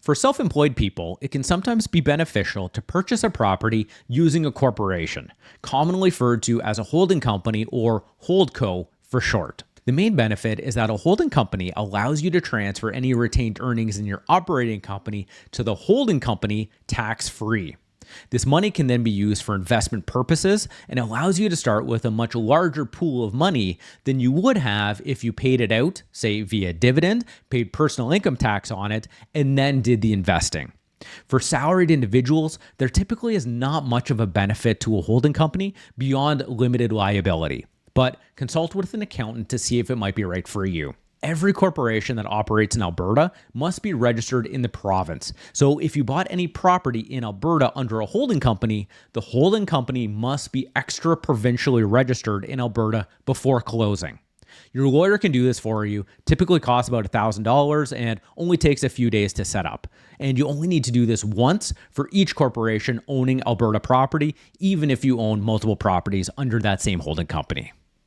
For self-employed people, it can sometimes be beneficial to purchase a property using a corporation, commonly referred to as a holding company or Holdco for short. The main benefit is that a holding company allows you to transfer any retained earnings in your operating company to the holding company tax-free. This money can then be used for investment purposes and allows you to start with a much larger pool of money than you would have if you paid it out, say via dividend, paid personal income tax on it, and then did the investing. For salaried individuals, there typically is not much of a benefit to a holding company beyond limited liability, but consult with an accountant to see if it might be right for you. Every corporation that operates in Alberta must be registered in the province. So if you bought any property in Alberta under a holding company, the holding company must be extra provincially registered in Alberta before closing. Your lawyer can do this for you, typically costs about $1,000 and only takes a few days to set up. And you only need to do this once for each corporation owning Alberta property, even if you own multiple properties under that same holding company.